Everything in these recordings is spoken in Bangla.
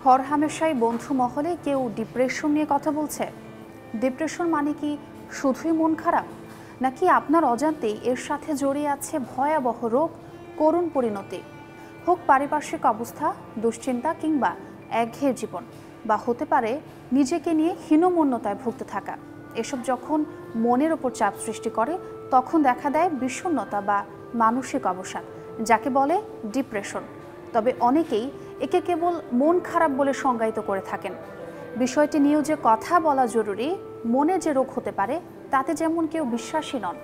হরহামেশাই বন্ধু মহলে কেউ ডিপ্রেশন নিয়ে কথা বলছে। ডিপ্রেশন মানে কি শুধুই মন খারাপ, নাকি আপনার অজান্তেই এর সাথে জড়িয়ে আছে ভয়াবহ রোগ, করুণ পরিণতি? হোক পারিপার্শ্বিক অবস্থা, দুশ্চিন্তা কিংবা একঘেয়ে জীবন, বা হতে পারে নিজেকে নিয়ে হীনমন্যতায় ভুগতে থাকা। এসব যখন মনের ওপর চাপ সৃষ্টি করে তখন দেখা দেয় বিষণ্ণতা বা মানসিক অবসাদ, যাকে বলে ডিপ্রেশন। তবে অনেকেই একে কেবল মন খারাপ বলে সংজ্ঞায়িত করে থাকেন। বিষয়টি নিয়েও যে কথা বলা জরুরি, মনে যে রোগ হতে পারে তাতে যেমন কেউ বিশ্বাসী নন।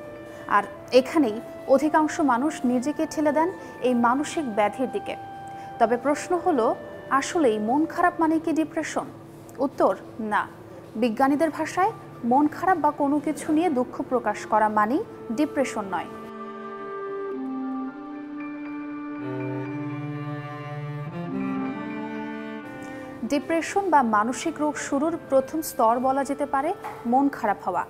আর এখানেই অধিকাংশ মানুষ নিজেকে ঠেলে দেন এই মানসিক ব্যাধির দিকে। তবে প্রশ্ন হলো, আসলেই মন খারাপ মানে কি ডিপ্রেশন? উত্তর না। বিজ্ঞানীদের ভাষায় মন খারাপ বা কোনো কিছু নিয়ে দুঃখ প্রকাশ করা মানেই ডিপ্রেশন নয়। ডিপ্রেশন বা মানসিক রোগ শুরুর প্রথম স্তর বলা যেতে পারে মন খারাপ হওয়া,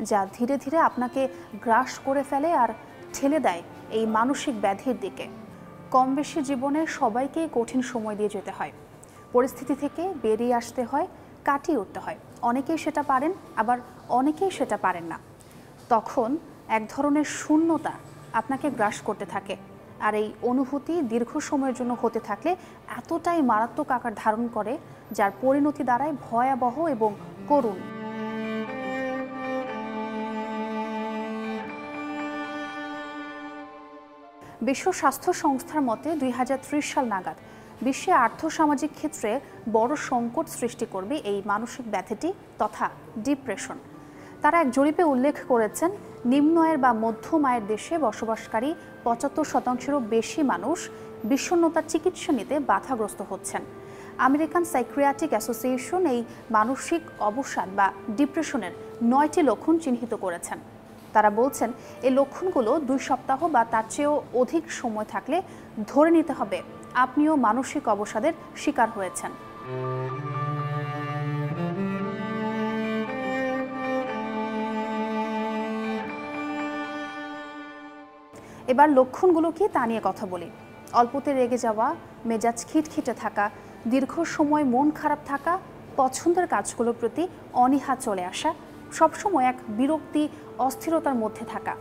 যা ধীরে ধীরে আপনাকে গ্রাস করে ফেলে আর ঠেলে দেয় এই মানসিক ব্যাধির দিকে। কম বেশি জীবনে সবাইকেই কঠিন সময় দিয়ে যেতে হয়, পরিস্থিতি থেকে বেরিয়ে আসতে হয়, কাটিয়ে উঠতে হয়। অনেকেই সেটা পারেন, আবার অনেকেই সেটা পারেন না। তখন এক ধরনের শূন্যতা আপনাকে গ্রাস করতে থাকে, আর এই অনুভূতি দীর্ঘ সময়ের জন্য হতে থাকলে এতটাই মারাত্মক আকার ধারণ করে যার পরিণতি দাঁড়ায় ভয়াবহ এবং করুণ। বিশ্ব স্বাস্থ্য সংস্থার মতে 2030 সাল নাগাদ বিশ্বে আর্থসামাজিক ক্ষেত্রে বড় সংকট সৃষ্টি করবে এই মানসিক ব্যাধিটি তথা ডিপ্রেশন। তারা এক জরিপে উল্লেখ করেছেন, নিম্ন আয়ের বা মধ্যম আয়ের দেশে বসবাসকারী 75%-এরও বেশি মানুষ বিষণ্ণতার চিকিৎসা নিতে বাধাগ্রস্ত হচ্ছেন। আমেরিকান সাইকিয়াট্রিক অ্যাসোসিয়েশন এই মানসিক অবসাদ বা ডিপ্রেশনের 9টি লক্ষণ চিহ্নিত করেছেন। তারা বলছেন, এই লক্ষণগুলো 2 সপ্তাহ বা তার চেয়েও অধিক সময় থাকলে ধরে নিতে হবে আপনিও মানসিক অবসাদের শিকার হয়েছেন। এবার লক্ষণগুলো কি তা নিয়ে কথা বলি। অল্পতে রেগে যাওয়া, মেজাজ খিটখিটে থাকা, দীর্ঘ সময় মন খারাপ থাকা, পছন্দের কাজগুলোর প্রতি অনীহা চলে আসা, সবসময় এক বিরক্তি, অস্থিরতার মধ্যে থাকা,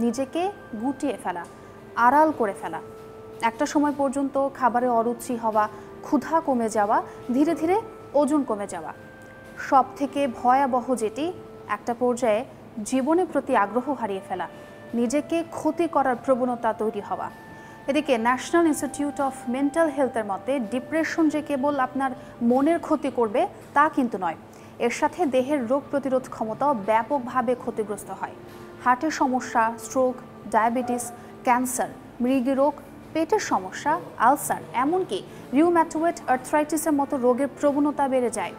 নিজেকে গুটিয়ে ফেলা, আড়াল করে ফেলা, একটা সময় পর্যন্ত খাবারে অরুচি হওয়া, ক্ষুধা কমে যাওয়া, ধীরে ধীরে ওজন কমে যাওয়া। সব থেকে ভয়াবহ যেটি, একটা পর্যায়ে জীবনের প্রতি আগ্রহ হারিয়ে ফেলা, নিজেকে ক্ষতি করার প্রবণতা তৈরি হওয়া। এদিকে ন্যাশনাল ইনস্টিটিউট অফ মেন্টাল হেলথের মতে ডিপ্রেশন যে কেবল আপনার মনের ক্ষতি করবে তা কিন্তু নয়, এর সাথে দেহের রোগ প্রতিরোধ ক্ষমতাও ব্যাপকভাবে ক্ষতিগ্রস্ত হয়। হার্টের সমস্যা, স্ট্রোক, ডায়াবেটিস, ক্যান্সার, মৃগী রোগ, পেটের সমস্যা, আলসার, এমনকি রিউম্যাটয়েড আর্থ্রাইটিসের মতো রোগের প্রবণতা বেড়ে যায়।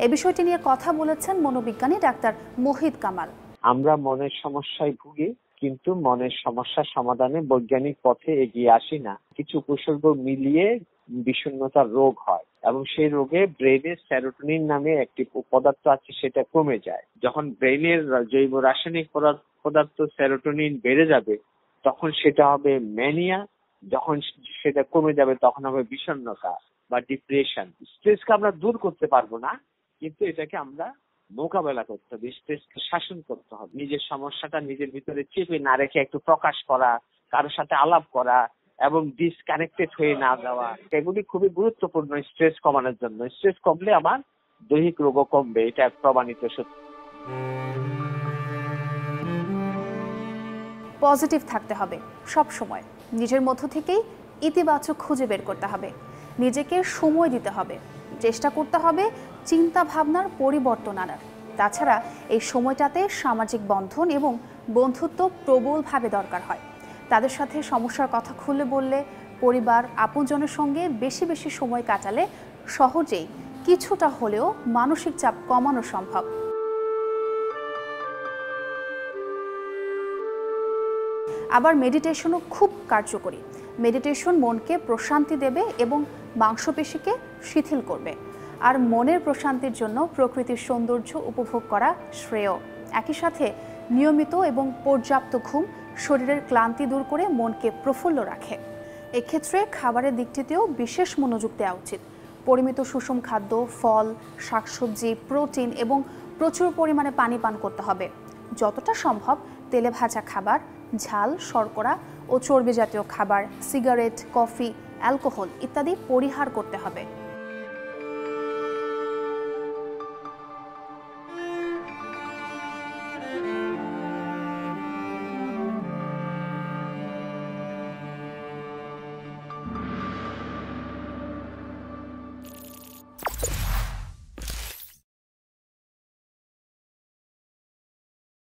এই বিষয়টি নিয়ে কথা বলেছেন মনোবিজ্ঞানী ডাক্তার মোহিত কামাল। আমরা মনের সমস্যায় ভুগি, কিন্তু মনের সমস্যা সমাধানে বৈজ্ঞানিক পথে এগিয়ে আসি না। কিছু উপসর্গ মিলিয়ে বিষণ্ণতার রোগ হয় এবং সেই রোগে ব্রেনের সেরোটোনিন নামে একটি পদার্থ আছে, সেটা কমে যায়। যখন ব্রেনের জৈব রাসায়নিক পদার্থ সেরোটোনিন বেড়ে যাবে তখন সেটা হবে ম্যানিয়া। যখন সেটা কমে যাবে তখন হবে বিষণ্ণতা বা ডিপ্রেশন। স্ট্রেসকে আমরা দূর করতে পারবো না, কিন্তু এটাকে আমরা মোকাবেলা করতে হবে, স্ট্রেসকে শাসন করতে হবে। নিজের সমস্যাটা নিজের ভিতরে চেপে না রেখে একটু প্রকাশ করা, কারোর সাথে আলাপ করা এবং ডিসকানেক্টেড হয়ে না যাওয়া, এগুলি খুবই গুরুত্বপূর্ণ স্ট্রেস কমানোর জন্য। স্ট্রেস কমলে আমার দৈহিক রোগও কমবে, এটা প্রমাণিত সত্য। পজিটিভ থাকতে হবে সব সময়, নিজের মধ্য থেকেই ইতিবাচক খুঁজে বের করতে হবে, নিজেকে সময় দিতে হবে, চেষ্টা করতে হবে চিন্তা ভাবনার পরিবর্তন আনার। তাছাড়া এই সময়টাতে সামাজিক বন্ধন এবং বন্ধুত্ব প্রবলভাবে দরকার হয়। তাদের সাথে সমস্যার কথা খুলে বললে, পরিবার আপনজনের সঙ্গে বেশি বেশি সময় কাটালে সহজেই কিছুটা হলেও মানসিক চাপ কমানো সম্ভব। আবার মেডিটেশনও খুব কার্যকরী। মেডিটেশন মনকে প্রশান্তি দেবে এবং মাংসপেশিকে শিথিল করবে। আর মনের প্রশান্তির জন্য প্রকৃতির সৌন্দর্য উপভোগ করা শ্রেয়। একই সাথে নিয়মিত এবং পর্যাপ্ত ঘুম শরীরের ক্লান্তি দূর করে মনকে প্রফুল্ল রাখে। এক্ষেত্রে খাবারের দিকটিতেও বিশেষ মনোযোগ দেওয়া উচিত। পরিমিত সুষম খাদ্য, ফল, শাকসবজি, প্রোটিন এবং প্রচুর পরিমাণে পানি পান করতে হবে। যতটা সম্ভব তেলে ভাজা খাবার, ঝাল, শর্করা ও চর্বি জাতীয় খাবার, সিগারেট, কফি, অ্যালকোহল ইত্যাদি পরিহার করতে হবে।